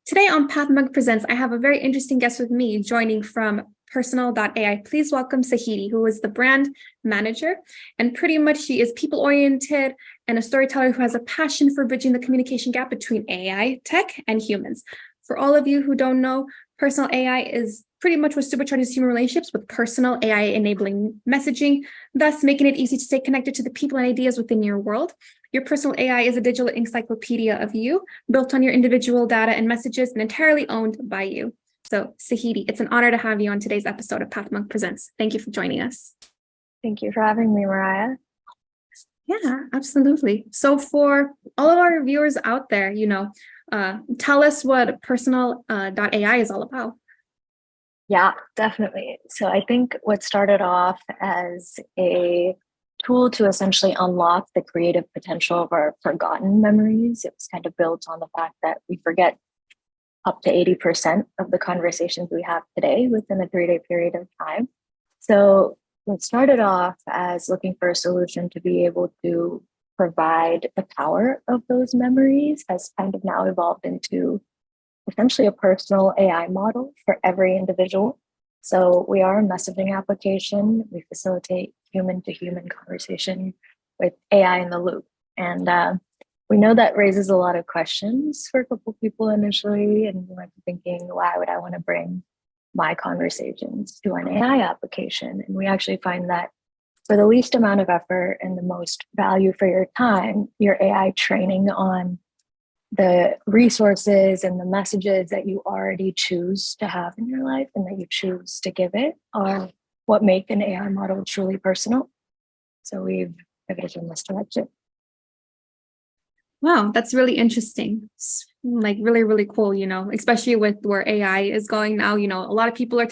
Today on Pathmonk Presents, I have a very interesting guest with me joining from Personal.ai. Please welcome Sahiti, who is the brand manager. And pretty much she is people-oriented and a storyteller who has a passion for bridging the communication gap between AI, tech, and humans. For all of you who don't know, Personal AI is pretty much what supercharges human relationships with personal AI enabling messaging, thus making it easy to stay connected to the people and ideas within your world. Your personal AI is a digital encyclopedia of you, built on your individual data and messages and entirely owned by you. So Sahiti, it's an honor to have you on today's episode of Pathmonk Presents. Thank you for joining us. Thank you for having me, Mariah. Yeah, absolutely. So for all of our viewers out there, tell us what Personal.ai is all about. Yeah, definitely. So I think what started off as a tool to essentially unlock the creative potential of our forgotten memories. It was kind of built on the fact that we forget up to 80% of the conversations we have today within a 3-day period of time. So it started off as looking for a solution to be able to provide the power of those memories, has kind of now evolved into essentially a personal AI model for every individual. So we are a messaging application. We facilitate human-to-human conversation with AI in the loop. And we know that raises a lot of questions for a couple of people initially, and you might be thinking, why would I want to bring my conversations to an AI application? And we actually find that for the least amount of effort and the most value for your time, your AI training on the resources and the messages that you already choose to have in your life and that you choose to give it are what make an AI model truly personal. So we've pivoted in this direction. Wow, that's really interesting. It's like really, really cool, especially with where AI is going now. A lot of people are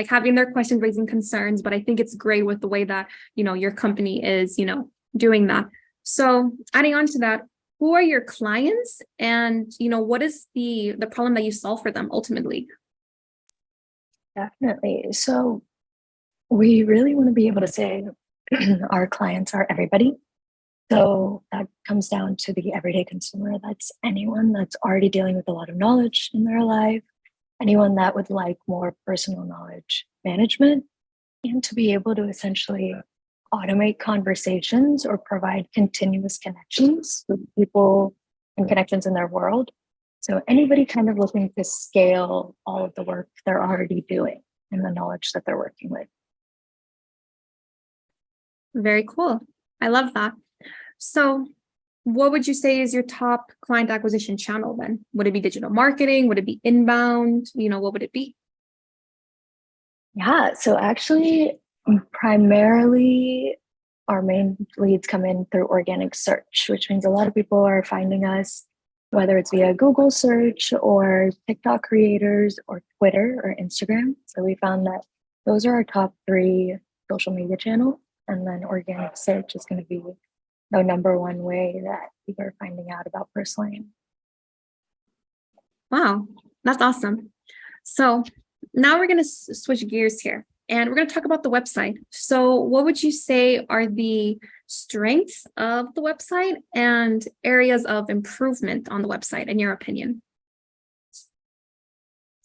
having their questions, raising concerns, but I think it's great with the way that, your company is, doing that. So adding on to that, who are your clients and, what is the problem that you solve for them ultimately? Definitely. So we really want to be able to say our clients are everybody. So that comes down to the everyday consumer. That's anyone that's already dealing with a lot of knowledge in their life, anyone that would like more personal knowledge management, and to be able to essentially automate conversations or provide continuous connections with people and connections in their world. So anybody kind of looking to scale all of the work they're already doing and the knowledge that they're working with. Very cool. I love that. So what would you say is your top client acquisition channel then? Would it be digital marketing? Would it be inbound? What would it be? Yeah, so actually, primarily our main leads come in through organic search, which means a lot of people are finding us, whether it's via Google search or TikTok creators or Twitter or Instagram. So we found that those are our top 3 social media channels. And then organic search is going to be the number one way that people are finding out about personally. Wow, that's awesome. So now we're going to switch gears here and we're going to talk about the website. So what would you say are the strengths of the website and areas of improvement on the website, in your opinion?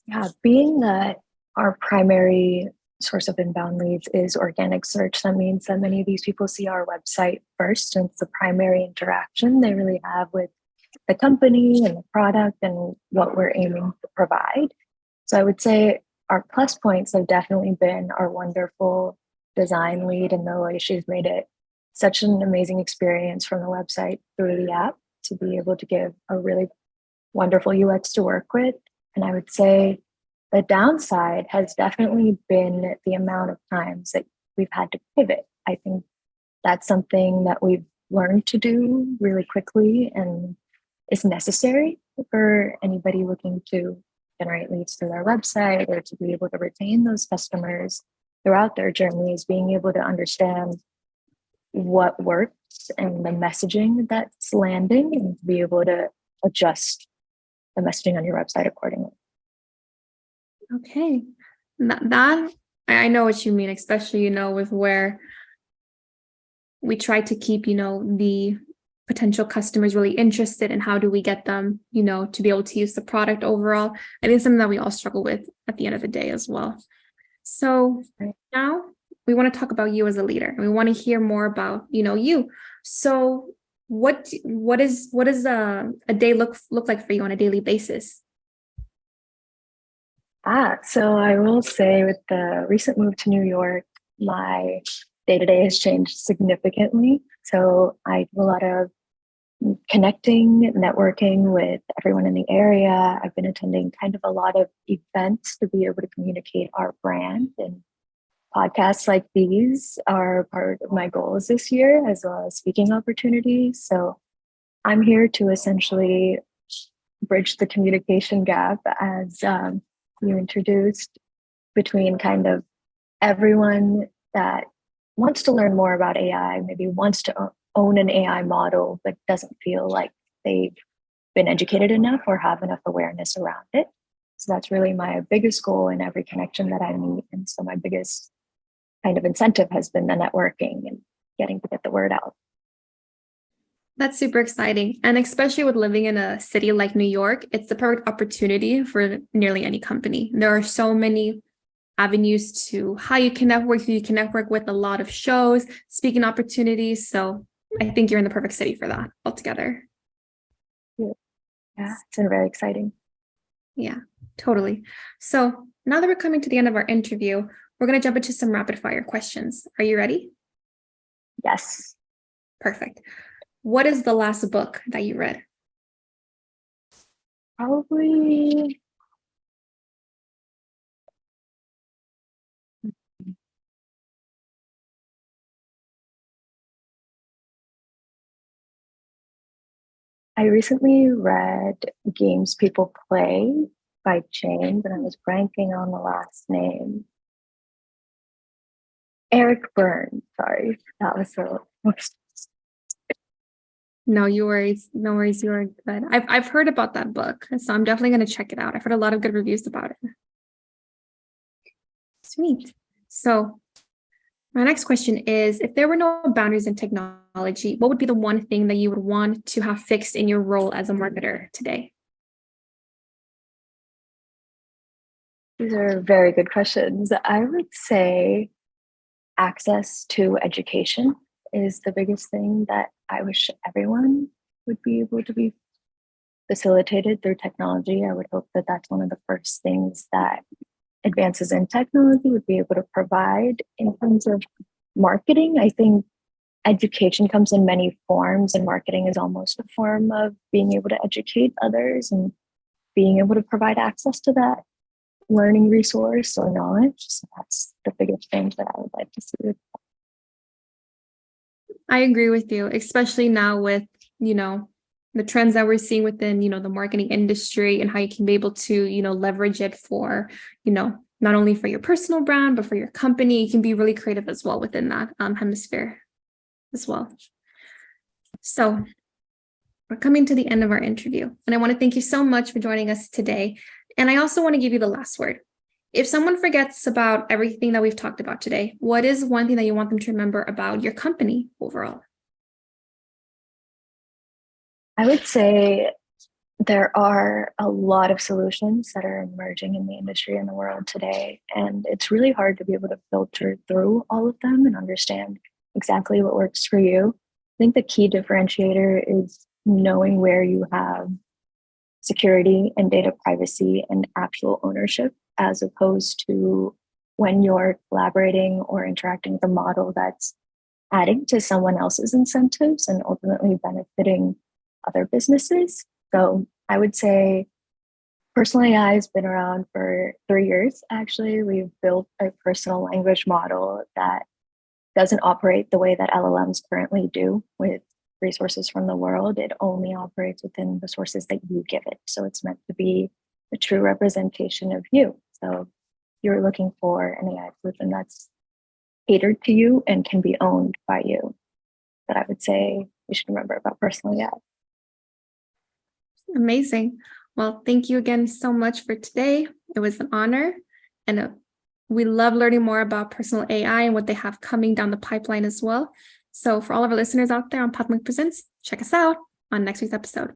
Yeah, being that our primary source of inbound leads is organic search, that means that many of these people see our website first, and it's the primary interaction they really have with the company and the product and what we're aiming to provide. So I would say our plus points have definitely been our wonderful design lead and the way she's made it such an amazing experience from the website through the app to be able to give a really wonderful UX to work with. And I would say the downside has definitely been the amount of times that we've had to pivot. I think that's something that we've learned to do really quickly and is necessary for anybody looking to generate leads through their website or to be able to retain those customers throughout their journeys, being able to understand what works and the messaging that's landing and to be able to adjust the messaging on your website accordingly. Okay, that I know what you mean, especially, with where we try to keep, the potential customers really interested, and how do we get them, to be able to use the product overall? I think it's something that we all struggle with at the end of the day as well. So now we want to talk about you as a leader, and we want to hear more about, you. So what does a day look like for you on a daily basis? So I will say with the recent move to New York, my day-to-day has changed significantly. So I do a lot of connecting, networking with everyone in the area. I've been attending kind of a lot of events to be able to communicate our brand, and podcasts like these are part of my goals this year, as well as speaking opportunities. So I'm here to essentially bridge the communication gap, as you introduced, between kind of everyone that wants to learn more about AI, maybe wants to own an AI model, but doesn't feel like they've been educated enough or have enough awareness around it. So that's really my biggest goal in every connection that I meet. And so my biggest kind of incentive has been the networking and getting to get the word out. That's super exciting. And especially with living in a city like New York, it's the perfect opportunity for nearly any company. There are so many avenues to how you can network, who you can network with, a lot of shows, speaking opportunities. So I think you're in the perfect city for that altogether. Yeah, it's been very exciting. Yeah, totally. So now that we're coming to the end of our interview, we're going to jump into some rapid fire questions. Are you ready? Yes. Perfect. What is the last book that you read? Probably I recently read Games People Play by James, and I was blanking on the last name. Eric Byrne. Sorry, that was the most. No worries. No worries. You are good. I've heard about that book, so I'm definitely going to check it out. I've heard a lot of good reviews about it. Sweet. So my next question is, if there were no boundaries in technology, what would be the one thing that you would want to have fixed in your role as a marketer today? These are very good questions. I would say access to education is the biggest thing that I wish everyone would be able to be facilitated through technology. I would hope that that's one of the first things that advances in technology would be able to provide. In terms of marketing, I think education comes in many forms, and marketing is almost a form of being able to educate others and being able to provide access to that learning resource or knowledge. So that's the biggest change that I would like to see. I agree with you, especially now with, the trends that we're seeing within, the marketing industry, and how you can be able to, leverage it for, not only for your personal brand, but for your company. You can be really creative as well within that hemisphere as well. So we're coming to the end of our interview, and I want to thank you so much for joining us today. And I also want to give you the last word. If someone forgets about everything that we've talked about today, what is one thing that you want them to remember about your company overall? I would say there are a lot of solutions that are emerging in the industry and the world today, and it's really hard to be able to filter through all of them and understand exactly what works for you. I think the key differentiator is knowing where you have security and data privacy and actual ownership, as opposed to when you're collaborating or interacting with a model that's adding to someone else's incentives and ultimately benefiting other businesses. So I would say personal AI has been around for 3 years. Actually, we've built a personal language model that doesn't operate the way that LLMs currently do with resources from the world. It only operates within the sources that you give it. So it's meant to be a true representation of you. So you're looking for an AI solution that's catered to you and can be owned by you. That I would say you should remember about personal AI. Amazing. Well, thank you again so much for today. It was an honor, and we love learning more about personal AI and what they have coming down the pipeline as well. So for all of our listeners out there on Pathmonk Presents, check us out on next week's episode.